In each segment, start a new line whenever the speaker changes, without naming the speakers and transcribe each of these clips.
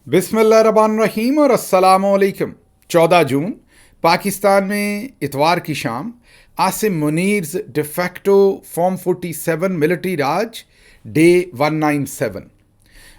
बिस्मिल्लाहिर्रहमानिर्रहीम और अस्सलामुअलैकुम। 14 जून पाकिस्तान में इतवार की शाम आसिम मुनीर्स डिफेक्टो फॉर्म 47 मिलिट्री राज डे 197।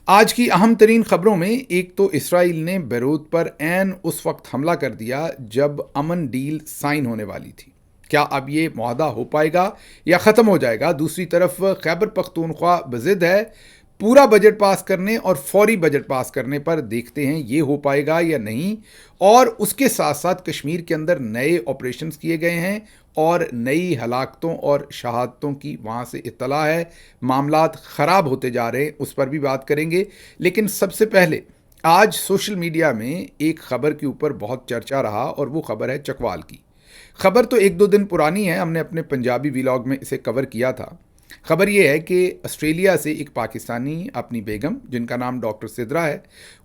आज की अहम तरीन खबरों में एक तो इसराइल ने बेरूत पर ऐन उस वक्त हमला कर दिया जब अमन डील साइन होने वाली थी। क्या अब ये मुआहदा हो पाएगा या ख़त्म हो जाएगा? दूसरी तरफ खैबर पख्तूनख्वा बज़िद है पूरा बजट पास करने और फौरी बजट पास करने पर। देखते हैं ये हो पाएगा या नहीं। और उसके साथ साथ कश्मीर के अंदर नए ऑपरेशंस किए गए हैं और नई हलाकतों और शहादतों की वहाँ से इत्तला है। मामलात ख़राब होते जा रहे हैं, उस पर भी बात करेंगे। लेकिन सबसे पहले आज सोशल मीडिया में एक ख़बर के ऊपर बहुत चर्चा रहा और वो ख़बर है चकवाल की। ख़बर तो एक दो दिन पुरानी है, हमने अपने पंजाबी व्लॉग में इसे कवर किया था। खबर यह है कि ऑस्ट्रेलिया से एक पाकिस्तानी अपनी बेगम, जिनका नाम डॉक्टर सिद्रा है,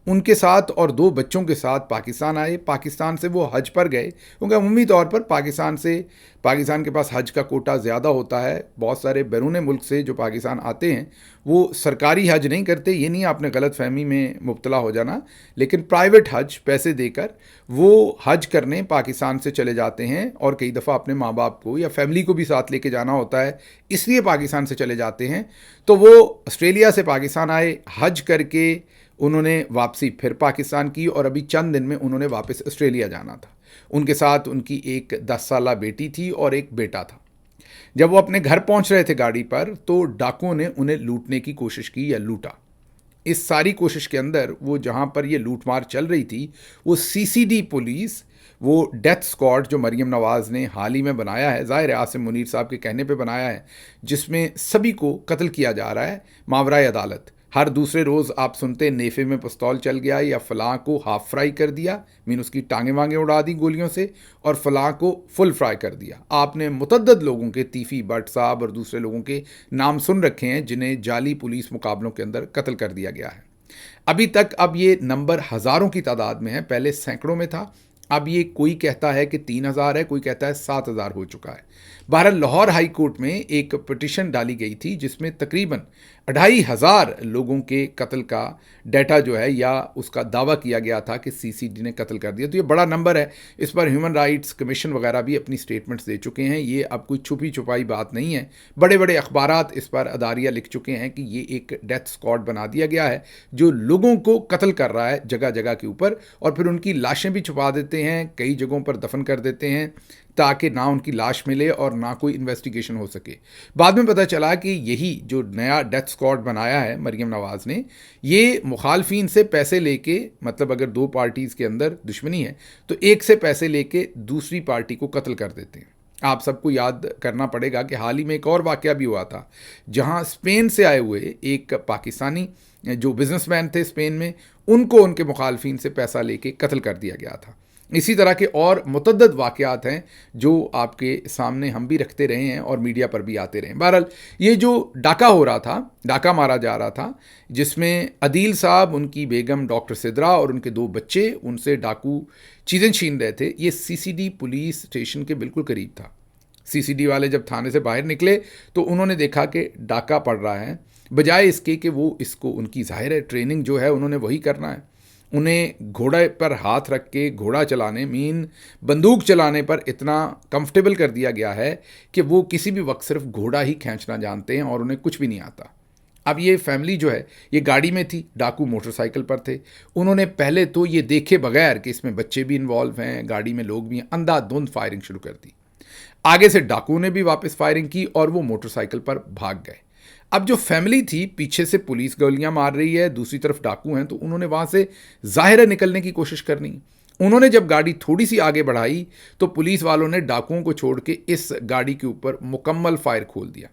उनके साथ और 2 बच्चों के साथ पाकिस्तान आए। पाकिस्तान से वो हज पर गए क्योंकि अमूमी तौर पर पाकिस्तान के पास हज का कोटा ज़्यादा होता है। बहुत सारे बैरून मुल्क से जो पाकिस्तान आते हैं वो सरकारी हज नहीं करते, ये नहीं आपने गलत फहमी में मुब्तला हो जाना, लेकिन प्राइवेट हज पैसे देकर वो हज करने पाकिस्तान से चले जाते हैं और कई दफ़ा अपने माँ बाप को या फैमिली को भी साथ लेके जाना होता है, इसलिए पाकिस्तान से चले जाते हैं। तो वो ऑस्ट्रेलिया से पाकिस्तान आए, हज करके उन्होंने वापसी फिर पाकिस्तान की और अभी चंद दिन में उन्होंने वापस ऑस्ट्रेलिया जाना था। उनके साथ उनकी एक 10 साला बेटी थी और एक बेटा था। जब वो अपने घर पहुंच रहे थे गाड़ी पर तो डाकुओं ने उन्हें लूटने की कोशिश की या लूटा। इस सारी कोशिश के अंदर वो जहां पर ये लूटमार चल रही थी वो सीसीडी पुलिस, वो डेथ स्क्वाड जो मरीम नवाज़ ने हाल ही में बनाया है, ज़ाहिर है आसिम मुनीर साहब के कहने पे बनाया है, जिसमें सभी को कत्ल किया जा रहा है मावराए अदालत। हर दूसरे रोज़ आप सुनते नेफे में पिस्तौल चल गया या फ़लाँ को हाफ फ्राई कर दिया, मीन उसकी टांगे वांगे उड़ा दी गोलियों से, और फ़लाँ को फुल फ्राई कर दिया। आपने मुतद्दद लोगों के, तीफ़ी भट्ट साहब और दूसरे लोगों के नाम सुन रखे हैं जिन्हें जाली पुलिस मुकाबलों के अंदर कत्ल कर दिया गया है। अभी तक अब ये नंबर हज़ारों की तादाद में है, पहले सैकड़ों में था। अब ये कोई कहता है कि 3000 है, कोई कहता है 7000 हो चुका है। बहरहाल लाहौर हाई कोर्ट में एक पिटिशन डाली गई थी जिसमें तकरीबन 2500 लोगों के कत्ल का डाटा जो है या उसका दावा किया गया था कि सीसीडी ने कत्ल कर दिया। तो ये बड़ा नंबर है। इस पर ह्यूमन राइट्स कमीशन वगैरह भी अपनी स्टेटमेंट्स दे चुके हैं। ये अब कोई छुपी छुपाई बात नहीं है। बड़े बड़े अखबारात इस पर अदारिया लिख चुके हैं कि ये एक डेथ स्क्वाड बना दिया गया है जो लोगों को कत्ल कर रहा है जगह जगह के ऊपर, और फिर उनकी लाशें भी छुपा देते हैं, कई जगहों पर दफन कर देते हैं ताकि ना उनकी लाश मिले और ना कोई इन्वेस्टिगेशन हो सके। बाद में पता चला कि यही जो नया डेथ स्क्वाड बनाया है मरीम नवाज़ ने, ये मुखालफिन से पैसे लेके, मतलब अगर 2 पार्टीज़ के अंदर दुश्मनी है तो एक से पैसे लेके दूसरी पार्टी को कत्ल कर देते हैं। आप सबको याद करना पड़ेगा कि हाल ही में एक और वाक़या भी हुआ था जहां स्पेन से आए हुए एक पाकिस्तानी जो बिजनेसमैन थे स्पेन में, उनको उनके मुखालफिन से पैसा लेके कत्ल कर दिया गया था। इसी तरह के और मुतद्दद वाक़यात हैं जो आपके सामने हम भी रखते रहे हैं और मीडिया पर भी आते रहे हैं। बहरहाल ये जो डाका हो रहा था, डाका मारा जा रहा था, जिसमें अदील साहब, उनकी बेगम डॉक्टर सिद्रा और उनके 2 बच्चे, उनसे डाकू चीज़ें छीन रहे थे। ये सीसीडी पुलिस स्टेशन के बिल्कुल करीब था। सीसीडी वाले जब थाने से बाहर निकले तो उन्होंने देखा कि डाका पड़ रहा है। बजाय इसके कि वो इसको, उनकी ज़ाहिर है ट्रेनिंग जो है उन्होंने वही करना है, उन्हें घोड़े पर हाथ रख के घोड़ा चलाने, मीन बंदूक चलाने पर इतना कंफर्टेबल कर दिया गया है कि वो किसी भी वक्त सिर्फ घोड़ा ही खींचना जानते हैं और उन्हें कुछ भी नहीं आता। अब ये फैमिली जो है ये गाड़ी में थी, डाकू मोटरसाइकिल पर थे। उन्होंने पहले तो ये देखे बगैर कि इसमें बच्चे भी इन्वॉल्व हैं, गाड़ी में लोग भी हैं, अंधाधुंध फायरिंग शुरू कर दी। आगे से डाकू ने भी वापस फायरिंग की और वो मोटरसाइकिल पर भाग गए। अब जो फैमिली थी, पीछे से पुलिस गोलियां मार रही है, दूसरी तरफ डाकू हैं, तो उन्होंने वहां से ज़ाहिर है निकलने की कोशिश करनी। उन्होंने जब गाड़ी थोड़ी सी आगे बढ़ाई तो पुलिस वालों ने डाकुओं को छोड़ के इस गाड़ी के ऊपर मुकम्मल फायर खोल दिया।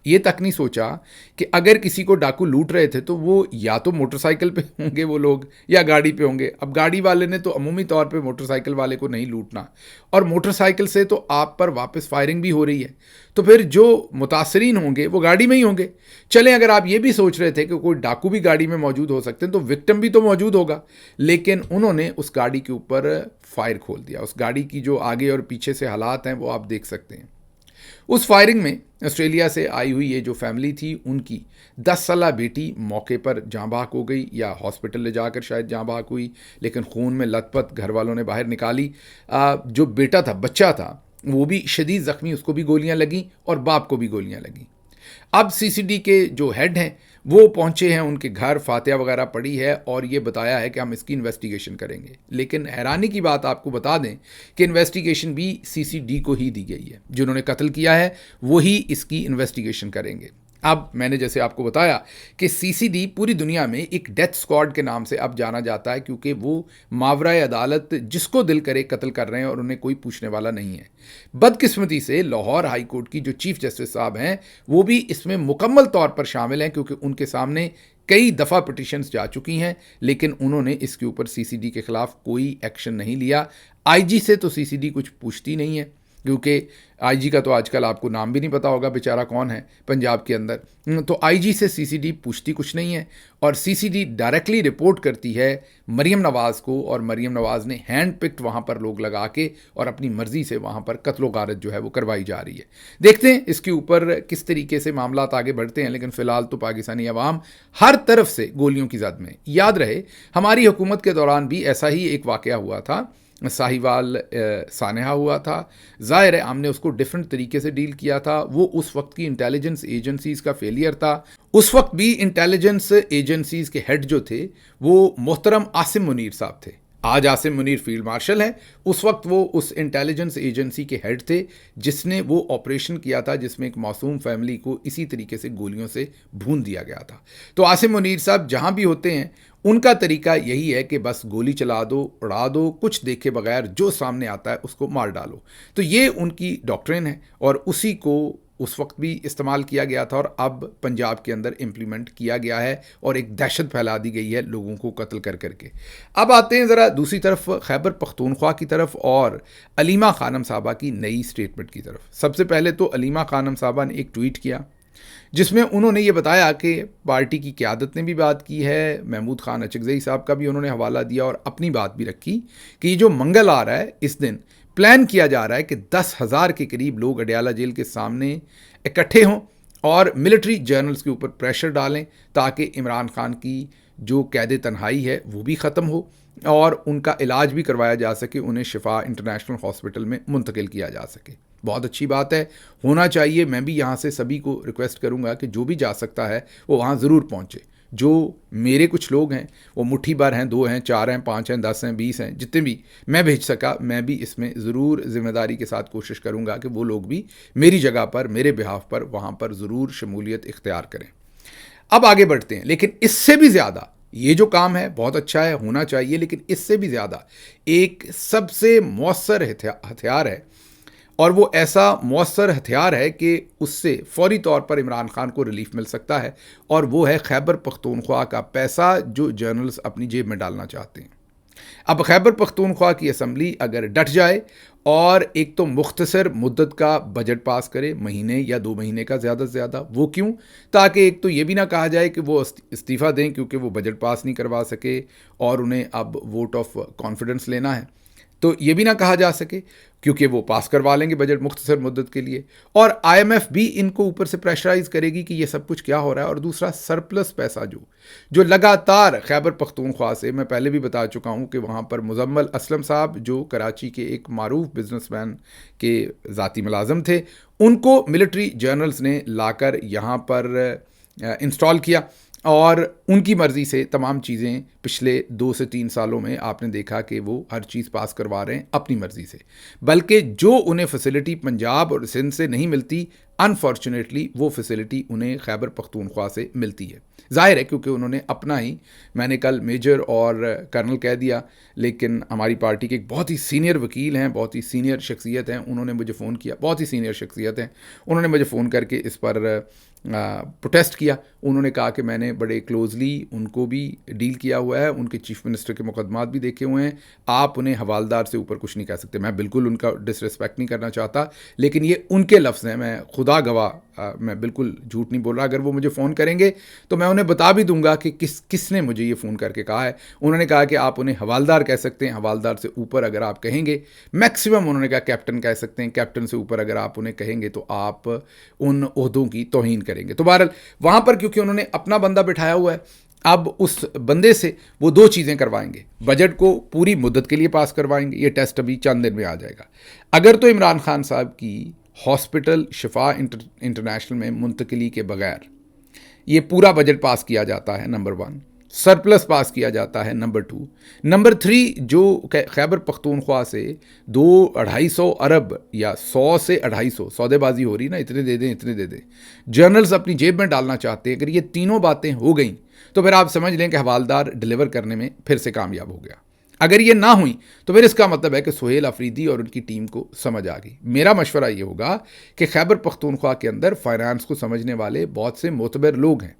ये तक नहीं सोचा कि अगर किसी को डाकू लूट रहे थे तो वो या तो मोटरसाइकिल पे होंगे वो लोग या गाड़ी पे होंगे। अब गाड़ी वाले ने तो अमूमी तौर पे मोटरसाइकिल वाले को नहीं लूटना, और मोटरसाइकिल से तो आप पर वापस फायरिंग भी हो रही है, तो फिर जो मुतासरीन होंगे वो गाड़ी में ही होंगे। चलें, अगर आप ये भी सोच रहे थे कि कोई डाकू भी गाड़ी में मौजूद हो सकते हैं तो विक्टिम भी तो मौजूद होगा, लेकिन उन्होंने उस गाड़ी के ऊपर फायर खोल दिया। उस गाड़ी की जो आगे और पीछे से हालात हैं वो आप देख सकते हैं। उस फायरिंग में ऑस्ट्रेलिया से आई हुई ये जो फैमिली थी, उनकी 10 साला बेटी मौके पर जाँ बहक हो गई, या हॉस्पिटल ले जाकर शायद जाँ बहक हुई, लेकिन खून में लथपथ घर वालों ने बाहर निकाली। जो बेटा था, बच्चा था, वो भी शदीद ज़ख्मी, उसको भी गोलियां लगीं और बाप को भी गोलियां लगीं। अब सीसीडी के जो हेड हैं वो पहुंचे हैं उनके घर, फातिया वगैरह पड़ी है और ये बताया है कि हम इसकी इन्वेस्टिगेशन करेंगे। लेकिन हैरानी की बात आपको बता दें कि इन्वेस्टिगेशन भी सीसीडी को ही दी गई है। जिन्होंने कत्ल किया है वही इसकी इन्वेस्टिगेशन करेंगे। अब मैंने जैसे आपको बताया कि सीसीडी पूरी दुनिया में एक डेथ स्क्वाड के नाम से अब जाना जाता है, क्योंकि वो मावराए अदालत जिसको दिल करे कत्ल कर रहे हैं और उन्हें कोई पूछने वाला नहीं है। बदकिस्मती से लाहौर हाई कोर्ट की जो चीफ जस्टिस साहब हैं वो भी इसमें मुकम्मल तौर पर शामिल हैं, क्योंकि उनके सामने कई दफ़ा पिटिशन्स जा चुकी हैं, लेकिन उन्होंने इसके ऊपर सीसीडी के खिलाफ कोई एक्शन नहीं लिया। आईजी से तो सीसीडी कुछ पूछती नहीं है, क्योंकि आईजी का तो आजकल आपको नाम भी नहीं पता होगा बेचारा कौन है पंजाब के अंदर। तो आईजी से सीसीडी पूछती कुछ नहीं है और सीसीडी डायरेक्टली रिपोर्ट करती है मरीम नवाज़ को, और मरीम नवाज़ ने हैंड पिक्ड वहाँ पर लोग लगा के और अपनी मर्ज़ी से वहाँ पर कत्लो गारत जो है वो करवाई जा रही है। देखते हैं इसके ऊपर किस तरीके से मामला आगे बढ़ते हैं, लेकिन फ़िलहाल तो पाकिस्तानी अवाम हर तरफ से गोलियों की जद में। याद रहे हमारी हुकूमत के दौरान भी ऐसा ही एक वाक़या हुआ था, साहिवाल सानहा हुआ था। ज़ाहिर है हमने उसको डिफरेंट तरीके से डील किया था, वो उस वक्त की इंटेलिजेंस एजेंसीज़ का फेलियर था। उस वक्त भी इंटेलिजेंस एजेंसीज़ के हेड जो थे वो मोहतरम आसिम मुनीर साहब थे। आज आसिम मुनीर फील्ड मार्शल हैं, उस वक्त वो उस इंटेलिजेंस एजेंसी के हेड थे जिसने वो ऑपरेशन किया था जिसमें एक मासूम फैमिली को इसी तरीके से गोलियों से भून दिया गया था। तो आसिम मुनीर साहब जहाँ भी होते हैं उनका तरीका यही है कि बस गोली चला दो, उड़ा दो, कुछ देखे बगैर जो सामने आता है उसको मार डालो। तो ये उनकी डॉक्ट्रिन है और उसी को उस वक्त भी इस्तेमाल किया गया था और अब पंजाब के अंदर इम्प्लीमेंट किया गया है और एक दहशत फैला दी गई है लोगों को कत्ल कर करके। अब आते हैं ज़रा दूसरी तरफ खैबर पख्तूनख्वा की तरफ और अलीमा खानम साहबा की नई स्टेटमेंट की तरफ। सबसे पहले तो अलीमा खानम साहबा ने एक ट्वीट किया जिसमें उन्होंने ये बताया कि पार्टी की क़यादत ने भी बात की है, महमूद खान अचकज़ई साहब का भी उन्होंने हवाला दिया और अपनी बात भी रखी कि ये जो मंगल आ रहा है इस दिन प्लान किया जा रहा है कि 10,000 के करीब लोग अडयाला जेल के सामने इकट्ठे हों और मिलिट्री जर्नल्स के ऊपर प्रेशर डालें ताकि इमरान खान की जो कैद तन्हाई है वो भी ख़त्म हो और उनका इलाज भी करवाया जा सके, उन्हें शिफा इंटरनेशनल हॉस्पिटल में मुंतकिल किया जा सके। बहुत अच्छी बात है, होना चाहिए। मैं भी यहाँ से सभी को रिक्वेस्ट करूँगा कि जो भी जा सकता है वो वहाँ ज़रूर पहुँचे। जो मेरे कुछ लोग हैं वो मुट्ठी भर हैं, 2 हैं, 4 हैं, 5 हैं, 10 हैं, 20 हैं, जितने भी मैं भेज सका मैं भी इसमें ज़रूर ज़िम्मेदारी के साथ कोशिश करूँगा कि वो लोग भी मेरी जगह पर, मेरे बिहाफ पर वहाँ पर ज़रूर शमूलियत इख्तियार करें। अब आगे बढ़ते हैं, लेकिन इससे भी ज़्यादा ये जो काम है बहुत अच्छा है, होना चाहिए, लेकिन इससे भी ज़्यादा एक सबसे मौसर हथियार है और वो ऐसा मौसर हथियार है कि उससे फौरी तौर पर इमरान खान को रिलीफ मिल सकता है और वो है खैबर पख्तूनख्वा का पैसा जो जर्नल्स अपनी जेब में डालना चाहते हैं। अब खैबर पख्तूनख्वा की असम्बली अगर डट जाए और एक तो मुख्तसर मुद्दत का बजट पास करे, महीने या 2 महीने का ज़्यादा से ज़्यादा, वो क्यों, ताकि एक तो ये भी ना कहा जाए कि वो इस्तीफ़ा दें क्योंकि वो बजट पास नहीं करवा सके और उन्हें अब वोट ऑफ कॉन्फिडेंस लेना है, तो ये भी ना कहा जा सके क्योंकि वो पास करवा लेंगे बजट मुख्तसर मुद्दत के लिए, और आईएमएफ भी इनको ऊपर से प्रेशराइज करेगी कि ये सब कुछ क्या हो रहा है। और दूसरा सरप्लस पैसा जो लगातार खैबर पख्तूनख्वा से, मैं पहले भी बता चुका हूँ कि वहाँ पर मुजम्मल असलम साहब जो कराची के एक मारूफ बिजनेसमैन के ज़ाती मुलाजम थे, उनको मिलिट्री जर्नल्स ने लाकर यहाँ पर इंस्टॉल किया और उनकी मर्ज़ी से तमाम चीज़ें पिछले 2 से 3 सालों में आपने देखा कि वो हर चीज़ पास करवा रहे हैं अपनी मर्ज़ी से, बल्कि जो उन्हें फैसिलिटी पंजाब और सिंध से नहीं मिलती, अनफॉर्चुनेटली वो फैसिलिटी उन्हें खैबर पख्तूनख्वा से मिलती है। ज़ाहिर है क्योंकि उन्होंने अपना ही, मैंने कल मेजर और कर्नल कह दिया, लेकिन हमारी पार्टी के एक बहुत ही सीनियर वकील हैं, बहुत ही सीनियर शख्सियत हैं, उन्होंने मुझे फ़ोन किया, बहुत ही सीनियर शख्सियत हैं, उन्होंने मुझे फ़ोन करके इस पर प्रोटेस्ट किया। उन्होंने कहा कि मैंने बड़े क्लोजली उनको भी डील किया हुआ है, उनके चीफ मिनिस्टर के मुकदमात भी देखे हुए हैं, आप उन्हें हवालदार से ऊपर कुछ नहीं कह सकते। मैं बिल्कुल उनका डिसरिस्पेक्ट नहीं करना चाहता, लेकिन ये उनके लफ्ज़ हैं, मैं खुदा गवाह मैं बिल्कुल झूठ नहीं बोल रहा। अगर वो मुझे फ़ोन करेंगे तो मैं उन्हें बता भी दूंगा कि किसने मुझे ये फ़ोन करके कहा है। उन्होंने कहा कि आप उन्हें हवालदार कह सकते हैं, हवालदार से ऊपर अगर आप कहेंगे, मैक्सिमम उन्होंने कहा कैप्टन कह सकते हैं, कैप्टन से ऊपर अगर आप उन्हें कहेंगे तो आप उन ओहदों की तौहीन करेंगे। तो बहरहाल वहाँ पर क्योंकि उन्होंने अपना बंदा बिठाया हुआ है, अब उस बंदे से वो दो चीज़ें करवाएंगे। बजट को पूरी मुद्दत के लिए पास करवाएंगे, ये टेस्ट अभी चंद दिन में आ जाएगा। अगर तो इमरान खान साहब की हॉस्पिटल शिफा इंटरनेशनल में मुंतकिली के बगैर ये पूरा बजट पास किया जाता है, नंबर 1, सरप्लस पास किया जाता है, नंबर 2, नंबर 3, जो खैबर पख्तूनख्वा से 200-250 अरब या 100 से 250 सौदेबाजी हो रही ना, इतने दे दें इतने दे दें, जर्नल्स अपनी जेब में डालना चाहते हैं। अगर ये तीनों बातें हो गई तो फिर आप समझ लें कि हवालदार डिलीवर करने में फिर से कामयाब हो गया। अगर ये ना हुई तो फिर इसका मतलब है कि सुहेल अफरीदी और उनकी टीम को समझ आ गई। मेरा मशवरा ये होगा कि खैबर पख्तूनख्वा के अंदर फाइनेंस को समझने वाले बहुत से मोतबर लोग हैं,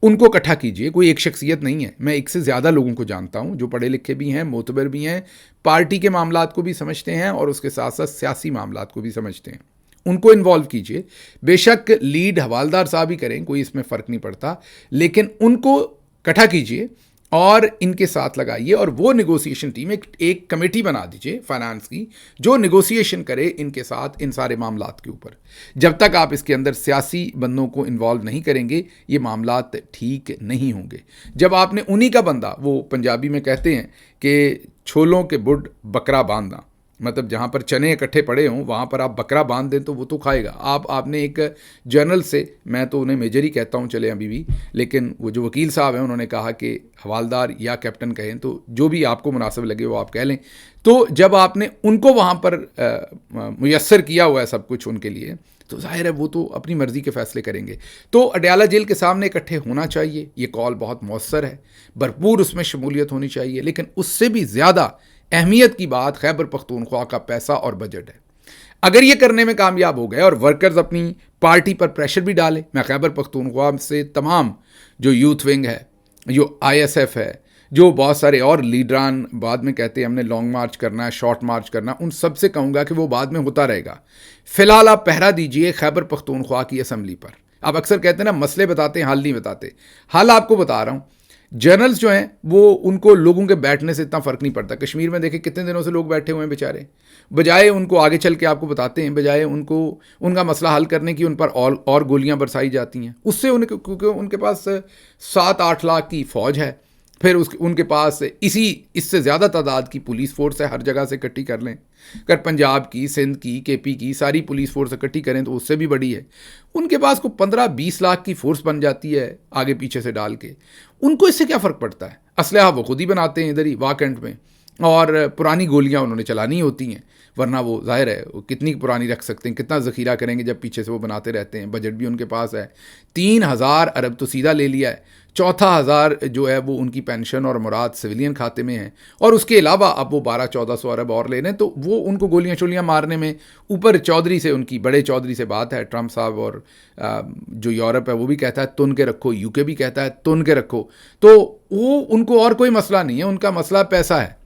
उनको इकट्ठा कीजिए। कोई एक शख्सियत नहीं है, मैं एक से ज़्यादा लोगों को जानता हूं जो पढ़े लिखे भी हैं, मोतबर भी हैं, पार्टी के मामलात को भी समझते हैं और उसके साथ साथ सियासी मामलात को भी समझते हैं। उनको इन्वॉल्व कीजिए। बेशक लीड हवालदार साहब ही करें, कोई इसमें फ़र्क नहीं पड़ता, लेकिन उनको इकट्ठा कीजिए और इनके साथ लगाइए और वो नेगोशिएशन टीम एक कमेटी बना दीजिए फाइनेंस की, जो नेगोशिएशन करे इनके साथ इन सारे मामलात के ऊपर। जब तक आप इसके अंदर सियासी बंदों को इन्वॉल्व नहीं करेंगे ये मामलात ठीक नहीं होंगे। जब आपने उन्हीं का बंदा, वो पंजाबी में कहते हैं कि छोलों के बुड बकरा बांधना, मतलब जहाँ पर चने इकट्ठे पड़े हों वहाँ पर आप बकरा बांध दें तो वो तो खाएगा। आपने एक जर्नल से, मैं तो उन्हें मेजर ही कहता हूँ चले अभी भी, लेकिन वो जो वकील साहब हैं उन्होंने कहा कि हवालदार या कैप्टन कहें, तो जो भी आपको मुनासिब लगे वो आप कह लें। तो जब आपने उनको वहाँ पर मुयस्सर किया हुआ है सब कुछ उनके लिए, तो जाहिर है वो तो अपनी मर्ज़ी के फ़ैसले करेंगे। तो अडयाला जेल के सामने इकट्ठे होना चाहिए, ये कॉल बहुत मौसर है, भरपूर उसमें शमूलियत होनी चाहिए। लेकिन उससे भी ज़्यादा अहमियत की बात खैबर पख्तूनख्वा का पैसा और बजट है। अगर ये करने में कामयाब हो गए और वर्कर्स अपनी पार्टी पर प्रेशर भी डाले, मैं खैबर पख्तूनख्वा से तमाम जो यूथ विंग है, जो ISF है, जो बहुत सारे और लीडरान बाद में कहते हैं हमने लॉन्ग मार्च करना है, शॉर्ट मार्च करना, उन सब से कहूँगा कि वो बाद में होता रहेगा। फ़िलहाल आप पहरा दीजिए खैबर पख्तूनख्वा की असम्बली पर। आप अक्सर कहते हैं ना मसले बताते हैं, हल नहीं बताते। हल आपको बता रहा हूँ। जर्नल्स जो हैं वो, उनको लोगों के बैठने से इतना फ़र्क नहीं पड़ता। कश्मीर में देखें कितने दिनों से लोग बैठे हुए हैं बेचारे, बजाय उनको आगे चल के आपको बताते हैं, बजाय उनको उनका मसला हल करने की उन पर और गोलियां बरसाई जाती हैं। उससे क्योंकि उनके पास 7-8 लाख की फ़ौज है, फिर उनके पास इससे ज़्यादा तादाद की पुलिस फोर्स है, हर जगह से इकट्ठी कर लें। अगर पंजाब की, सिंध की, KP की सारी पुलिस फोर्स इकट्ठी करें तो उससे भी बड़ी है। उनके पास को 15-20 लाख की फोर्स बन जाती है आगे पीछे से डाल के। उनको इससे क्या फ़र्क पड़ता है? असलहा वो खुद ही बनाते हैं इधर ही वाकंड में, और पुरानी गोलियां उन्होंने चलानी होती हैं, वरना वो जाहिर है वो कितनी पुरानी रख सकते हैं, कितना ज़ख़ीरा करेंगे जब पीछे से वो बनाते रहते हैं। बजट भी उनके पास है, 3000 अरब तो सीधा ले लिया है, 4000 जो है वो उनकी पेंशन और मुराद सिविलियन खाते में है, और उसके अलावा अब वो 1200-1400 अरब और ले लें तो वो उनको गोलियां शोलियां मारने में ऊपर चौधरी से, उनकी बड़े चौधरी से बात है, ट्रंप साहब, और जो यूरोप है वो भी कहता है तुन के रखो, UK भी कहता है तुन के रखो, तो वो उनको और कोई मसला नहीं है, उनका मसला पैसा है।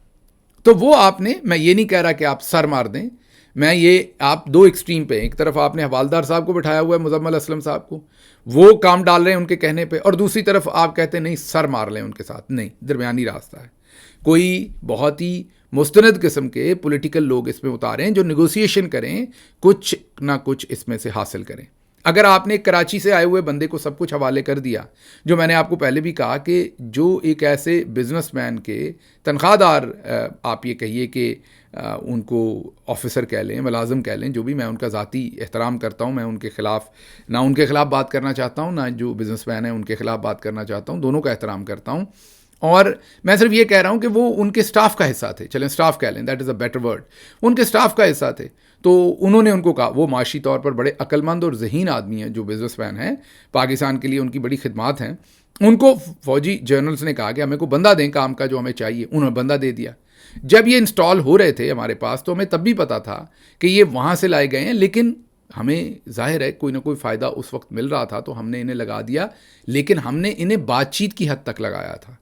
तो वो आपने, मैं ये नहीं कह रहा कि आप सर मार दें, मैं ये, आप दो एक्सट्रीम पे, एक तरफ आपने हवालदार साहब को बिठाया हुआ है, मुजम्मल असलम साहब को, वो काम डाल रहे हैं उनके कहने पे, और दूसरी तरफ आप कहते हैं नहीं सर मार लें उनके साथ। नहीं, दरमियानी रास्ता है। कोई बहुत ही मुस्तनद किस्म के पॉलिटिकल लोग इसमें उतारें जो नेगोशिएशन करें, कुछ ना कुछ इसमें से हासिल करें। अगर आपने कराची से आए हुए बंदे को सब कुछ हवाले कर दिया, जो मैंने आपको पहले भी कहा कि जो एक ऐसे बिजनेसमैन के तनख्वाहदार, आप ये कहिए कि उनको ऑफिसर कह लें, मुलाजिम कह लें, जो भी, मैं उनका ज़ाती एहतराम करता हूँ, मैं उनके ख़िलाफ़ ना उनके ख़िलाफ़ बात करना चाहता हूँ, ना जो बिजनेसमैन है उनके ख़िलाफ़ बात करना चाहता हूँ, दोनों का एहतराम करता हूँ। और मैं सिर्फ ये कह रहा हूँ कि वो उनके स्टाफ का हिस्सा थे, चलें स्टाफ कह लें, that is a better word, उनके स्टाफ का हिस्सा थे। तो उन्होंने उनको कहा, वो माशी तौर पर बड़े अक्लमंद और ज़हीन आदमी हैं, जो बिजनेसमैन हैं, पाकिस्तान के लिए उनकी बड़ी खिदमात हैं। उनको फ़ौजी जनरल्स ने कहा कि हमें को बंदा दें काम का जो हमें चाहिए, उन्होंने बंदा दे दिया। जब ये इंस्टॉल हो रहे थे हमारे पास तो हमें तब भी पता था कि ये वहाँ से लाए गए हैं, लेकिन हमें जाहिर है कोई ना कोई फ़ायदा उस वक्त मिल रहा था तो हमने इन्हें लगा दिया, लेकिन हमने इन्हें बातचीत की हद तक लगाया था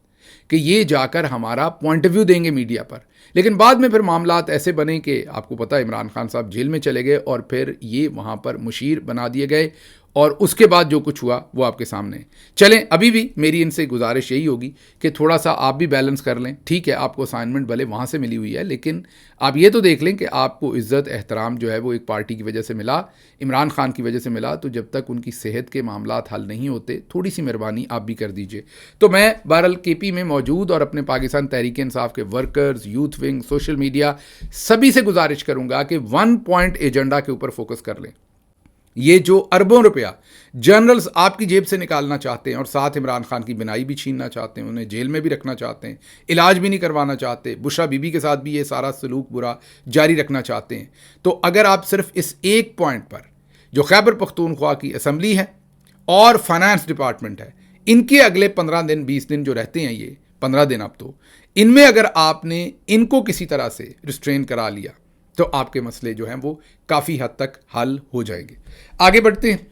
कि ये जाकर हमारा पॉइंट ऑफ व्यू देंगे मीडिया पर। लेकिन बाद में फिर मामलात ऐसे बने कि आपको पता है इमरान खान साहब जेल में चले गए और फिर ये वहाँ पर मुशीर बना दिए गए और उसके बाद जो कुछ हुआ वो आपके सामने है। चलें, अभी भी मेरी इनसे गुजारिश यही होगी कि थोड़ा सा आप भी बैलेंस कर लें। ठीक है, आपको असाइनमेंट भले वहाँ से मिली हुई है, लेकिन आप ये तो देख लें कि आपको इज़्ज़त एहतराम जो है वो एक पार्टी की वजह से मिला, इमरान खान की वजह से मिला। तो जब तक उनकी सेहत के मामलात हल नहीं होते, थोड़ी सी मेहरबानी आप भी कर दीजिए। तो मैं बहरहाल KP में मौजूद और अपने पाकिस्तान तहरीक इंसाफ के workers, youth wing, social media सभी से गुजारिश करूँगा कि 1 पॉइंट एजेंडा के ऊपर फोकस कर लें। ये जो अरबों रुपया जनरल्स आपकी जेब से निकालना चाहते हैं और साथ इमरान खान की बिनाई भी छीनना चाहते हैं, उन्हें जेल में भी रखना चाहते हैं, इलाज भी नहीं करवाना चाहते, बुशरा बीबी के साथ भी ये सारा सलूक बुरा जारी रखना चाहते हैं। तो अगर आप सिर्फ इस एक पॉइंट पर, जो खैबर पख्तूनख्वा की असम्बली है और फाइनेंस डिपार्टमेंट है, इनके अगले 15 दिन 20 दिन जो रहते हैं, ये 15 दिन अब तो, इनमें अगर आपने इनको किसी तरह से रिस्ट्रेन करा लिया तो आपके मसले जो हैं वो काफ़ी हद तक हल हो जाएंगे। आगे बढ़ते हैं।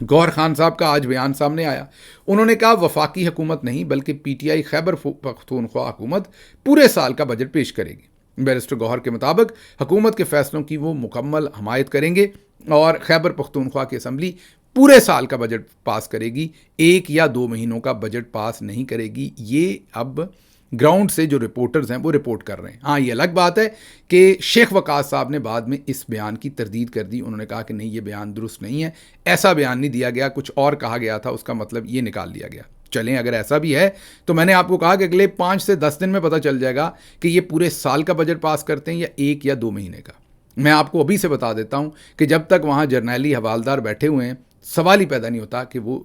गौहर खान साहब का आज बयान सामने आया। उन्होंने कहा वफाकी हुकूमत नहीं बल्कि PTI खैबर पख्तूनख्वा हुकूमत पूरे साल का बजट पेश करेगी। बैरिस्टर गौहर के मुताबिक हुकूमत के फैसलों की वो मुकम्मल हमायत करेंगे और खैबर पख्तूनख्वा की असम्बली पूरे साल का बजट पास करेगी, 1 या 2 महीनों का बजट पास नहीं करेगी। ये अब ग्राउंड से जो रिपोर्टर्स हैं वो रिपोर्ट कर रहे हैं। हाँ, ये अलग बात है कि शेख वकास साहब ने बाद में इस बयान की तरदीद कर दी। उन्होंने कहा कि नहीं, ये बयान दुरुस्त नहीं है, ऐसा बयान नहीं दिया गया, कुछ और कहा गया था, उसका मतलब ये निकाल लिया गया। चलें, अगर ऐसा भी है तो मैंने आपको कहा कि अगले 5 से 10 दिन में पता चल जाएगा कि ये पूरे साल का बजट पास करते हैं या 1 या 2 महीने का। मैं आपको अभी से बता देता हूँ कि जब तक वहाँ जर्नैली हवालदार बैठे हुए हैं, सवाल ही पैदा नहीं होता कि वो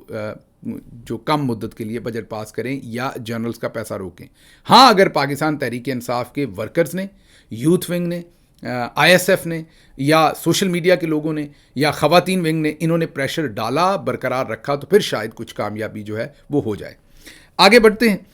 जो कम मुद्दत के लिए बजट पास करें या जनरल्स का पैसा रोकें। हाँ, अगर पाकिस्तान तहरीक इंसाफ के वर्कर्स ने, यूथ विंग ने, ISF ने या सोशल मीडिया के लोगों ने या ख़वातीन विंग ने इन्होंने प्रेशर डाला, बरकरार रखा, तो फिर शायद कुछ कामयाबी जो है वो हो जाए। आगे बढ़ते हैं।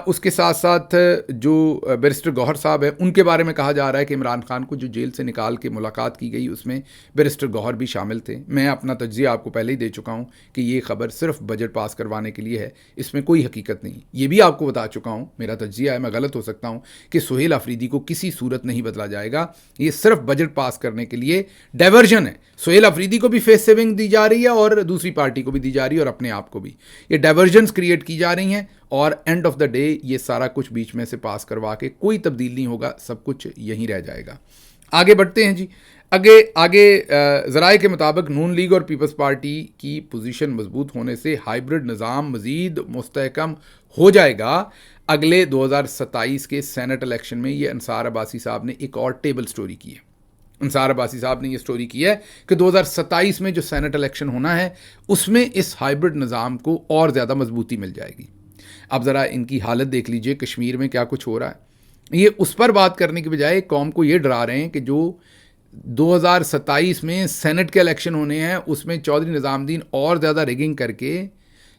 उसके साथ साथ जो बैरिस्टर गौहर साहब है उनके बारे में कहा जा रहा है कि इमरान खान को जो जेल से निकाल के मुलाकात की गई उसमें बैरिस्टर गौहर भी शामिल थे। मैं अपना तज्ज़िया आपको पहले ही दे चुका हूं कि ये खबर सिर्फ बजट पास करवाने के लिए है, इसमें कोई हकीकत नहीं। ये भी आपको बता चुका हूं, मेरा तज्ज़िया है, मैं गलत हो सकता हूं, कि सुहेल अफरीदी को किसी सूरत नहीं बदला जाएगा। ये सिर्फ बजट पास करने के लिए डाइवर्जन है। सुहेल अफरीदी को भी फेस सेविंग दी जा रही है और दूसरी पार्टी को भी दी जा रही है और अपने आप को भी। ये डाइवर्जन्स क्रिएट की जा रही हैं और एंड ऑफ द डे ये सारा कुछ बीच में से पास करवा के कोई तब्दील नहीं होगा, सब कुछ यहीं रह जाएगा। आगे बढ़ते हैं जी। आगे ज़राए के मुताबिक नून लीग और पीपल्स पार्टी की पोजीशन मजबूत होने से हाइब्रिड निज़ाम मज़ीद मुस्तहकम हो जाएगा। अगले 2027 के सेनेट इलेक्शन में ये अंसार अब्बासी साहब ने एक और टेबल स्टोरी की है। अंसार अब्बासी साहब ने ये स्टोरी की है कि 2027 में जो सेनेट इलेक्शन होना है उसमें इस हाइब्रिड निज़ाम को और ज़्यादा मजबूती मिल जाएगी। अब ज़रा इनकी हालत देख लीजिए, कश्मीर में क्या कुछ हो रहा है। ये उस पर बात करने की बजाय कौम को ये डरा रहे हैं कि जो 2027 में सेनेट के इलेक्शन होने हैं उसमें चौधरी निज़ामुद्दीन और ज़्यादा रिगिंग करके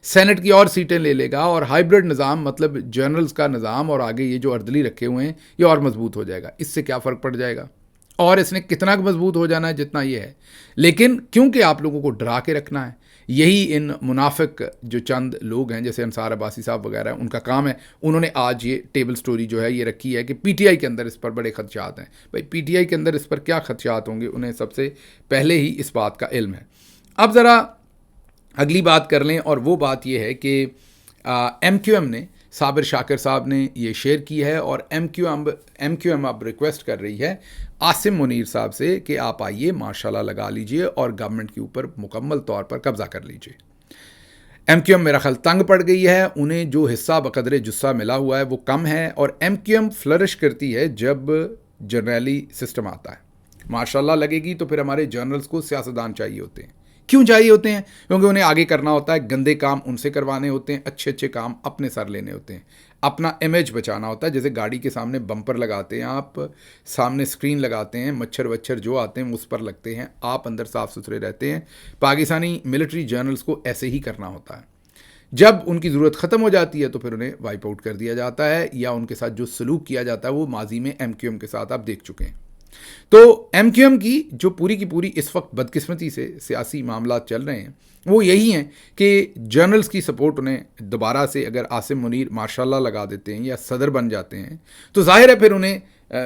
सेनेट की और सीटें ले लेगा और हाइब्रिड निज़ाम मतलब जनरल्स का निज़ाम और आगे ये जो अर्दली रखे हुए हैं ये और मजबूत हो जाएगा। इससे क्या फ़र्क पड़ जाएगा और इसने कितना मजबूत हो जाना है जितना ये है। लेकिन क्योंकि आप लोगों को डरा के रखना है, यही इन मुनाफिक जो चंद लोग हैं जैसे अंसार अब्बासी साहब वगैरह, उनका काम है। उन्होंने आज ये टेबल स्टोरी जो है ये रखी है कि PTI के अंदर इस पर बड़े खदशात हैं। भाई PTI के अंदर इस पर क्या खदशात होंगे, उन्हें सबसे पहले ही इस बात का इल्म है। अब ज़रा अगली बात कर लें और वो बात ये है कि MQM ने, साबिर शाकिर साहब ने ये शेयर की है और MQM अब रिक्वेस्ट कर रही है आसिम मुनीर साहब से कि आप आइए, माशाल्लाह लगा लीजिए और गवर्नमेंट के ऊपर मुकम्मल तौर पर कब्ज़ा कर लीजिए। MQM मेरा ख्याल तंग पड़ गई है, उन्हें जो हिस्सा बकदरे जुस्सा मिला हुआ है वो कम है और MQM फ्लरिश करती है जब जर्नैली सिस्टम आता है। माशाल्लाह लगेगी तो फिर हमारे जर्नल्स को सियासतदान चाहिए होते हैं। क्यों चाहिए होते हैं? क्योंकि उन्हें आगे करना होता है, गंदे काम उनसे करवाने होते हैं, अच्छे अच्छे काम अपने सर लेने होते हैं, अपना इमेज बचाना होता है। जैसे गाड़ी के सामने बम्पर लगाते हैं आप, सामने स्क्रीन लगाते हैं, मच्छर वच्छर जो आते हैं उस पर लगते हैं, आप अंदर साफ़ सुथरे रहते हैं। पाकिस्तानी मिलिट्री जर्नल्स को ऐसे ही करना होता है। जब उनकी ज़रूरत ख़त्म हो जाती है तो फिर उन्हें वाइप आउट कर दिया जाता है या उनके साथ जो सलूक किया जाता है वो माजी में MQM के साथ आप देख चुके हैं। तो एमक्यूएम की जो पूरी की पूरी इस वक्त बदकिस्मती से सियासी मामला चल रहे हैं वो यही हैं कि जर्नल्स की सपोर्ट उन्हें दोबारा से अगर आसिम मुनीर मार्शाल्लाह लगा देते हैं या सदर बन जाते हैं तो जाहिर है फिर उन्हें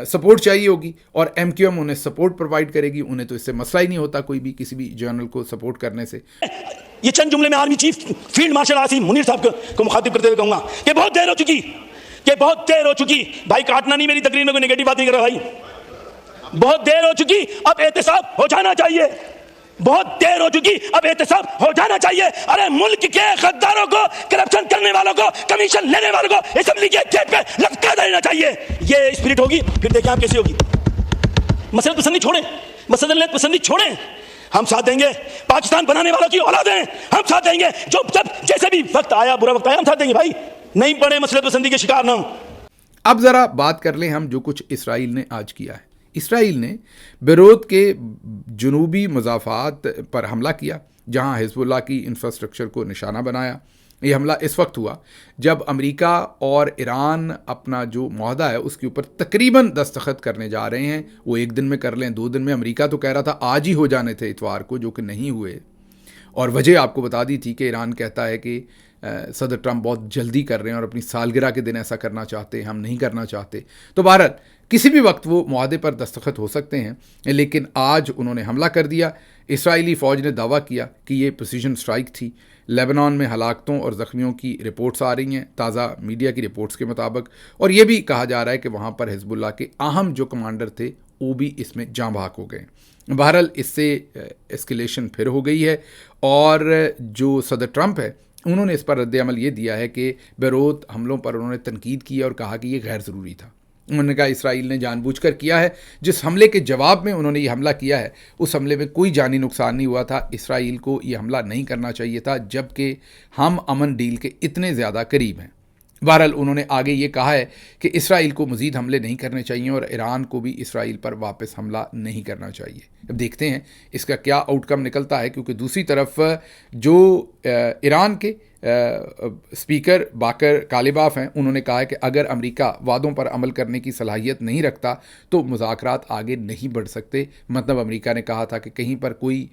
सपोर्ट चाहिए होगी और एमक्यूएम उन्हें सपोर्ट प्रोवाइड करेगी। उन्हें तो इससे मसला ही नहीं होता कोई भी किसी भी जर्नल को सपोर्ट करने से।
ये चंद जुमले में army chief field marshal Asim Munir साहब को मुखातिब करते हुए कहूंगा कि बहुत देर हो चुकी भाई, काटना नहीं, मेरी तकरीर में कोई नेगेटिव बात नहीं कर रहा भाई। बहुत देर हो चुकी, अब एहतसाब हो जाना चाहिए। बहुत देर हो चुकी, अब एहतसाब हो जाना चाहिए। अरे मुल्क के गद्दारों को, करप्शन करने वालों को, कमीशन लेने वालों को असेंबली के गेट पे लटका देना चाहिए। ये स्पिरिट होगी, फिर देखिए आप कैसी होगी। मसलत पसंदी छोड़ें, मसलत पसंदी छोड़ें, हम साथ देंगे। पाकिस्तान बनाने वालों की औलाद हैं, हम साथ देंगे। जो जब जैसे भी वक्त आया, बुरा वक्त आया, हम साथ देंगे भाई। नहीं पड़े मसलत पसंदी के शिकार ना हो।
अब जरा बात कर लें हम जो कुछ इसराइल ने आज किया है। इसराइल ने बेरूत के जनूबी मज़ाफ़ात पर हमला किया जहां हिज़्बुल्लाह की इंफ्रास्ट्रक्चर को निशाना बनाया। ये हमला इस वक्त हुआ जब अमेरिका और ईरान अपना जो मुआहदा है उसके ऊपर तकरीबन दस्तखत करने जा रहे हैं। वो एक दिन में कर लें, 2 दिन में। अमेरिका तो कह रहा था आज ही हो जाने थे इतवार को, जो कि नहीं हुए। और वजह आपको बता दी थी कि ईरान कहता है कि सदर ट्रंप बहुत जल्दी कर रहे हैं और अपनी सालगिरह के दिन ऐसा करना चाहते हैं, हम नहीं करना चाहते। तो बहरहाल किसी भी वक्त वो मुआहदे पर दस्तखत हो सकते हैं, लेकिन आज उन्होंने हमला कर दिया। इसराइली फ़ौज ने दावा किया कि ये प्रिसीजन स्ट्राइक थी। लेबनान में हलाकतों और ज़ख्मियों की रिपोर्ट्स आ रही हैं ताज़ा मीडिया की रिपोर्ट्स के मुताबिक, और ये भी कहा जा रहा है कि वहाँ पर हिज़्बुल्लाह के अहम जो कमांडर थे वो भी इसमें जाँ बहक हो गए। बहरहाल इससे एस्केलेशन फिर हो गई है और जो सदर ट्रंप है उन्होंने इस पर रद्द-ए-अमल ये दिया है कि बेरूत हमलों पर उन्होंने तनकीद की और कहा कि ये गैर ज़रूरी था। उन्होंने कहा इसराइल ने जानबूझकर किया है। जिस हमले के जवाब में उन्होंने ये हमला किया है उस हमले में कोई जानी नुकसान नहीं हुआ था। इसराइल को ये हमला नहीं करना चाहिए था, जबकि हम अमन डील के इतने ज़्यादा करीब हैं। बहरहाल उन्होंने आगे ये कहा है कि इसराइल को मज़ीद हमले नहीं करने चाहिए और ईरान को भी इसराइल पर वापस हमला नहीं करना चाहिए। अब देखते हैं इसका क्या आउटकम निकलता है, क्योंकि दूसरी तरफ जो ईरान के स्पीकर बाकर कालिबाफ हैं उन्होंने कहा है कि अगर अमेरिका वादों पर अमल करने की सलाहियत नहीं रखता तो मुज़ाकरात आगे नहीं बढ़ सकते। मतलब अमेरिका ने कहा था कि कहीं पर कोई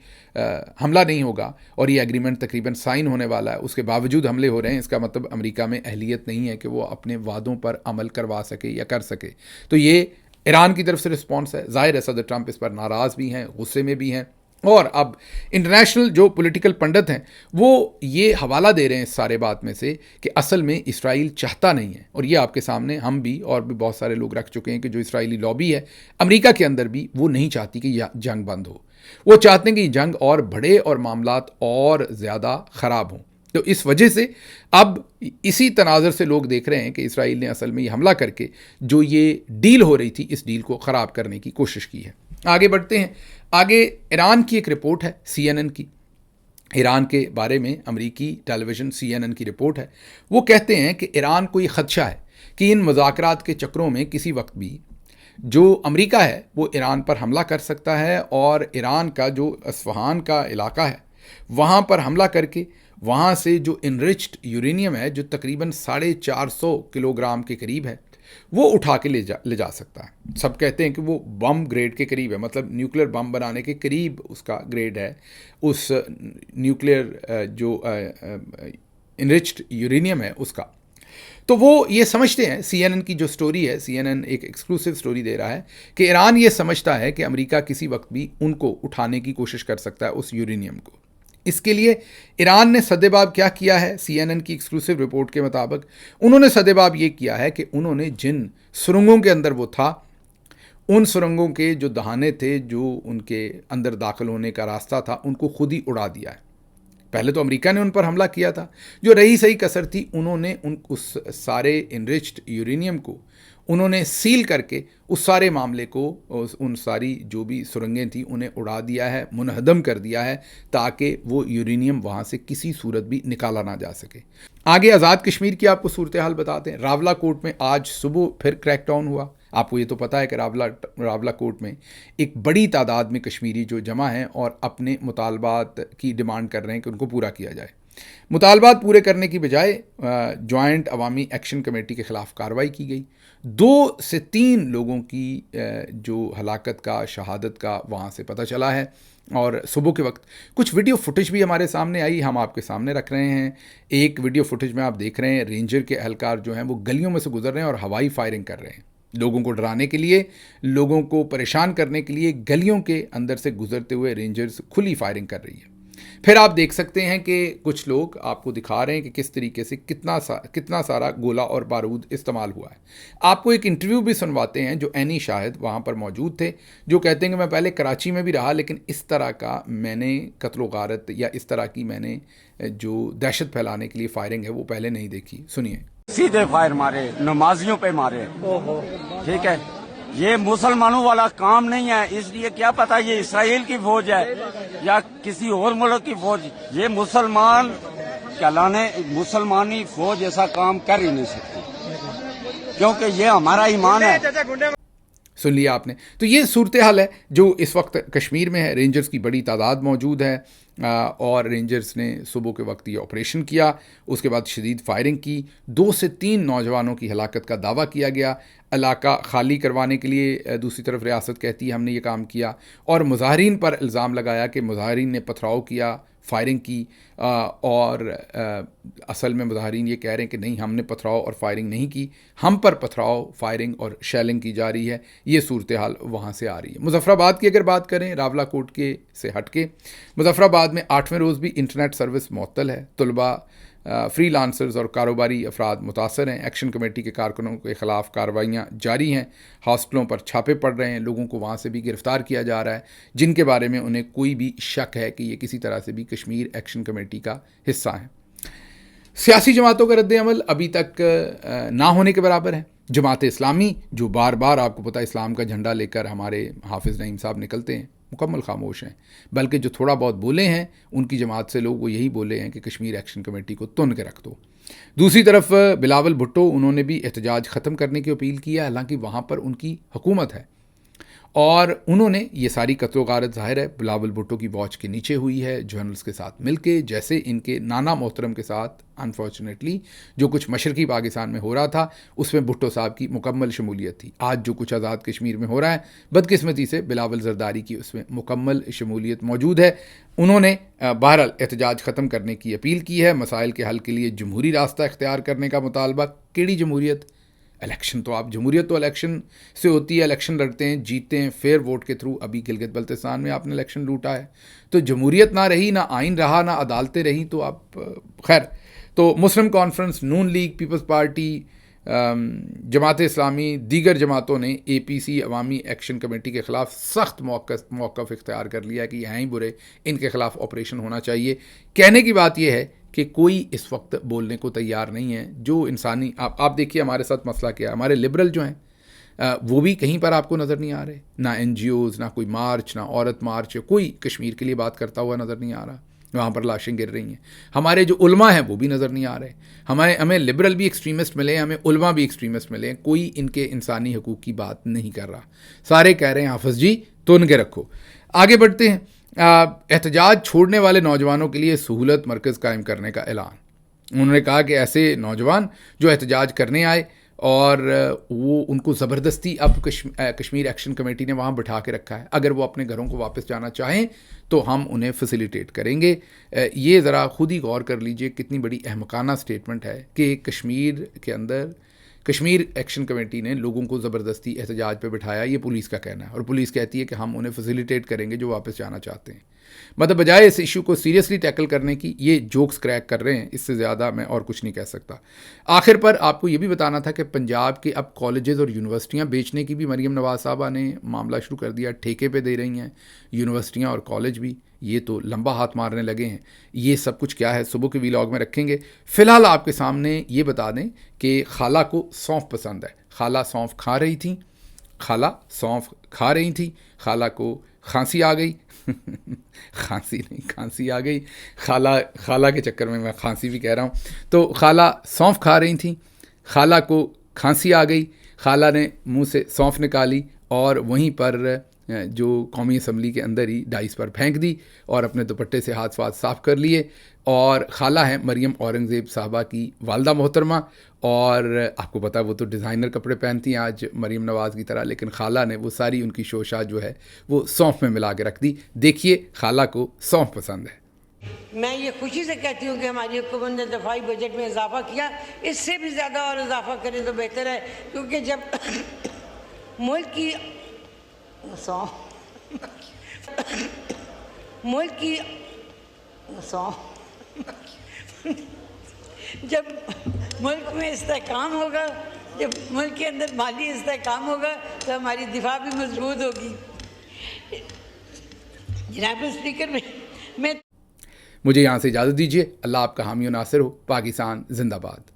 हमला नहीं होगा और ये एग्रीमेंट तकरीबन साइन होने वाला है, उसके बावजूद हमले हो रहे हैं। इसका मतलब अमेरिका में अहलियत नहीं है कि वो अपने वादों पर अमल करवा सके या कर सके। तो ये ईरान की तरफ से रिस्पॉन्स है। ज़ाहिर है सदर ट्रंप इस पर नाराज़ भी हैं, गुस्से में भी हैं। और अब इंटरनेशनल जो पॉलिटिकल पंडित हैं वो ये हवाला दे रहे हैं इस सारे बात में से कि असल में इसराइल चाहता नहीं है। और ये आपके सामने हम भी और भी बहुत सारे लोग रख चुके हैं कि जो इसराइली लॉबी है अमेरिका के अंदर भी, वो नहीं चाहती कि यह जंग बंद हो। वो चाहते हैं कि जंग और बढ़े और मामलात और ज़्यादा ख़राब हों। तो इस वजह से अब इसी तनाज़र से लोग देख रहे हैं कि इसराइल ने असल में ये हमला करके जो ये डील हो रही थी इस डील को ख़राब करने की कोशिश की है। आगे बढ़ते हैं। आगे ईरान की एक रिपोर्ट है CNN की। ईरान के बारे में अमेरिकी टेलीविज़न CNN की रिपोर्ट है। वो कहते हैं कि ईरान को ये ख़दशा है कि इन मुज़ाकरात के चक्रों में किसी वक्त भी जो अमेरिका है वो ईरान पर हमला कर सकता है और ईरान का जो अस्फ़हान का इलाका है वहाँ पर हमला करके वहाँ से जो इनरिच्ड यूरेनियम है जो तकरीबन 450 किलोग्राम के करीब है वो उठा के ले जा सकता है। सब कहते हैं कि वो बम ग्रेड के करीब है, मतलब न्यूक्लियर बम बनाने के करीब उसका ग्रेड है। उस न्यूक्लियर जो इनरिच्ड यूरेनियम है उसका। तो वो ये समझते हैं, CNN की जो स्टोरी है, CNN एक एक्सक्लूसिव स्टोरी दे रहा है कि ईरान ये समझता है कि अमेरिका किसी वक्त भी उनको उठाने की कोशिश कर सकता है उस यूरेनियम को। इसके लिए ईरान ने सद्देबाब क्या किया है? CNN की एक्सक्लूसिव रिपोर्ट के मुताबिक उन्होंने सद्देबाब ये किया है कि उन्होंने जिन सुरंगों के अंदर वो था उन सुरंगों के जो दहाने थे, जो उनके अंदर दाखिल होने का रास्ता था, उनको खुद ही उड़ा दिया है। पहले तो अमेरिका ने उन पर हमला किया था। जो रही सही कसर थी उन्होंने उस सारे इनरिच्ड यूरेनियम को उन्होंने सील करके उस सारे मामले को, उन सारी जो भी सुरंगें थी उन्हें उड़ा दिया है, मुनहदम कर दिया है, ताकि वो यूरेनियम वहाँ से किसी सूरत भी निकाला ना जा सके। आगे आज़ाद कश्मीर की आपको सूरत हाल बताते हैं। रावला कोर्ट में आज सुबह फिर क्रैकडाउन हुआ। आपको ये तो पता है कि रावला कोर्ट में एक बड़ी तादाद में कश्मीरी जो जमा हैं और अपने मुतालबात की डिमांड कर रहे हैं कि उनको पूरा किया जाए। मुतालबात पूरे करने की बजाय जॉइंट अवामी एक्शन कमेटी के ख़िलाफ़ कार्रवाई की गई। 2 से 3 लोगों की जो हलाकत का, शहादत का वहाँ से पता चला है। और सुबह के वक्त कुछ वीडियो फुटेज भी हमारे सामने आई, हम आपके सामने रख रहे हैं। एक वीडियो फुटेज में आप देख रहे हैं रेंजर के एहलकार जो हैं वो गलियों में से गुजर रहे हैं और हवाई फायरिंग कर रहे हैं, लोगों को डराने के लिए, लोगों को परेशान करने के लिए गलियों के अंदर से गुजरते हुए रेंजर्स खुली फायरिंग कर रही है। फिर आप देख सकते हैं कि कुछ लोग आपको दिखा रहे हैं कि किस तरीके से कितना सारा गोला और बारूद इस्तेमाल हुआ है। आपको एक इंटरव्यू भी सुनवाते हैं जो एनी शाहिद वहाँ पर मौजूद थे, जो कहते हैं कि मैं पहले कराची में भी रहा लेकिन इस तरह का मैंने कत्ल गारत या इस तरह की मैंने जो दहशत फैलाने के लिए फायरिंग है वो पहले नहीं देखी। सुनिए।
सीधे फायर मारे, नमाजियों पे मारे। ठीक है, ये मुसलमानों वाला काम नहीं है, इसलिए क्या पता ये इसराइल की फौज है या किसी और मुल्क की फौज। ये मुसलमान कहलाने, मुसलमानी फौज ऐसा काम कर ही नहीं सकती, क्योंकि ये हमारा ईमान है।
सुन लिया आपने। तो ये सूरत हाल है जो इस वक्त कश्मीर में है। रेंजर्स की बड़ी तादाद मौजूद है और रेंजर्स ने सुबह के वक्त ये ऑपरेशन किया, उसके बाद शदीद फायरिंग की। 2 से 3 नौजवानों की हलाकत का दावा किया गया। इलाका खाली करवाने के लिए दूसरी तरफ रियासत कहती है हमने ये काम किया, और मुजाहरीन पर इल्ज़ाम लगाया कि मुजाहरीन ने पथराव किया, फायरिंग की। और असल में मुजाहरीन ये कह रहे हैं कि नहीं, हमने पथराव और फायरिंग नहीं की, हम पर पथराव, फायरिंग और शेलिंग की जा रही है। ये सूरत हाल वहाँ से आ रही है। मुजफ्फराबाद की अगर बात करें, रावला कोट के से हट के, मुजफ्फराबाद में 8वें रोज़ भी इंटरनेट सर्विस मुअत्तल है। तलबा, फ्रीलांसर्स और कारोबारी अफराद मुतासर हैं। एक्शन कमेटी के कारकुनों के ख़िलाफ़ कार्रवाइयाँ जारी हैं। हॉस्टलों पर छापे पड़ रहे हैं, लोगों को वहाँ से भी गिरफ़्तार किया जा रहा है जिनके बारे में उन्हें कोई भी शक है कि ये किसी तरह से भी कश्मीर एक्शन कमेटी का हिस्सा हैं। सियासी जमातों का रद्द-ए-अमल अभी तक ना होने के बराबर है। जमात इस्लामी जो बार बार, आपको पता है, इस्लाम का झंडा लेकर हमारे हाफिज़ नईम साहब निकलते हैं, मुकम्मल खामोश हैं। बल्कि जो थोड़ा बहुत बोले हैं उनकी जमात से लोग वो यही बोले हैं कि कश्मीर एक्शन कमेटी को तुन के रख दो। दूसरी तरफ बिलावल भुट्टो, उन्होंने भी एहतजाज ख़त्म करने की अपील की है, हालांकि वहाँ पर उनकी हुकूमत है और उन्होंने ये सारी कत्ल गारत ज़ाहिर है बिलावल भुट्टो की वॉच के नीचे हुई है, जर्नल्स के साथ मिलके, जैसे इनके नाना मोहतरम के साथ अनफॉर्चुनेटली जो कुछ मशरकी पाकिस्तान में हो रहा था उसमें भुट्टो साहब की मुकम्मल शमूलियत थी। आज जो कुछ आज़ाद कश्मीर में हो रहा है, बदकिस्मती से बिलावल जरदारी की उसमें मुकम्मल शमूलियत मौजूद है। उन्होंने बहरहाल एहतजाज ख़त्म करने की अपील की है, मसाइल के हल के लिए जमहूरी रास्ता इख्तियार करने का मुतालबा। केड़ी जमहूरियत? इलेक्शन तो आप, जमहूरियत तो इलेक्शन से होती है, इलेक्शन लड़ते हैं, जीतते हैं फेयर वोट के थ्रू। अभी गिलगित बल्तिस्तान में आपने इलेक्शन लूटा है, तो जमहूरियत ना रही, ना आइन रहा, ना अदालतें रहीं, तो आप खैर। तो मुस्लिम कॉन्फ्रेंस, नून league, peoples party, Jamaat Islami, दीगर जमातों ने APC अवामी एक्शन कमेटी के ख़िलाफ़ सख्त मौक़िफ़ इख्तियार कर लिया है कि ये हैं ही बुरे, इनके ख़िलाफ़ ऑपरेशन होना चाहिए। कहने की बात यह है कि कोई इस वक्त बोलने को तैयार नहीं है। जो इंसानी, आप देखिए हमारे साथ मसला क्या है, हमारे लिबरल जो हैं वो भी कहीं पर आपको नज़र नहीं आ रहे, ना NGOs, ना कोई मार्च, ना औरत मार्च, कोई कश्मीर के लिए बात करता हुआ नज़र नहीं आ रहा। वहाँ पर लाशें गिर रही हैं। हमारे जो उलमा हैं वो भी नज़र नहीं आ रहे। हमें लिबरल भी एक्सट्रीमिस्ट मिले, हमें उलमा भी एक्सट्रीमिस्ट मिले, कोई इनके इंसानी हकूक़ की बात नहीं कर रहा। सारे कह रहे हैं हाफिज़ जी तुन के रखो। आगे बढ़ते हैं। एहतजाज छोड़ने वाले नौजवानों के लिए सहूलत मरकज़ कायम करने का ऐलान। उन्होंने कहा कि ऐसे नौजवान जो एहतजाज करने आए और वो उनको ज़बरदस्ती अब कश्मीर एक्शन कमेटी ने वहाँ बिठा के रखा है, अगर वो अपने घरों को वापस जाना चाहें तो हम उन्हें फैसिलिटेट करेंगे। ये ज़रा खुद ही गौर कर लीजिए कितनी बड़ी अहमकाना स्टेटमेंट है कि कश्मीर के अंदर कश्मीर एक्शन कमेटी ने लोगों को ज़बरदस्ती एहतजाज पे बिठाया, ये पुलिस का कहना है, और पुलिस कहती है कि हम उन्हें फैसिलिटेट करेंगे जो वापस जाना चाहते हैं। मतलब बजाय इस इशू को सीरियसली टैकल करने की ये जोक्स क्रैक कर रहे हैं। इससे ज़्यादा मैं और कुछ नहीं कह सकता। आखिर पर आपको ये भी बताना था कि पंजाब के अब कॉलेजेस और यूनिवर्सिटियाँ बेचने की भी मरीम नवाज़ साहबा ने मामला शुरू कर दिया। ठेके पे दे रही हैं यूनिवर्सिटियाँ और कॉलेज भी। ये तो लंबा हाथ मारने लगे हैं। ये सब कुछ क्या है सुबह के व्लॉग में रखेंगे। फ़िलहाल आपके सामने ये बता दें कि खाला को सौंफ पसंद है। खाला सौंफ खा रही थी, खाला सौंफ खा रही थी, खाला को खांसी आ गई खांसी नहीं, खांसी आ गई। खाला के चक्कर में मैं खांसी भी कह रहा हूँ। तो खाला सौंफ खा रही थी, खाला को खांसी आ गई, खाला ने मुंह से सौंफ निकाली और वहीं पर जो कौमी असम्बली के अंदर ही डाइस पर फेंक दी और अपने दुपट्टे से हाथ वाथ साफ़ कर लिए। और खाला है मरियम औरंगज़ेब साहबा की वालदा मोहतरमा, और आपको पता है वो तो डिज़ाइनर कपड़े पहनती हैं आज मरियम नवाज़ की तरह, लेकिन खाला ने वो सारी उनकी शोशा जो है वो सौंफ में मिला के रख दी। देखिए खाला को सौंफ पसंद है।
मैं ये खुशी से कहती हूँ कि हमारी हुकूमत ने दफाई बजट में इजाफा किया, इससे भी ज़्यादा और इजाफा करें तो बेहतर है, क्योंकि जब मुल्क की जब मुल्क में इस्तेहकाम होगा, जब मुल्क के अंदर माली इस्तेहकाम होगा तो हमारी दिफा भी मजबूत होगी। जनाब स्पीकर, मैं
मुझे यहाँ से इजाज़त दीजिए। अल्लाह आपका हामी और नासिर हो। पाकिस्तान जिंदाबाद।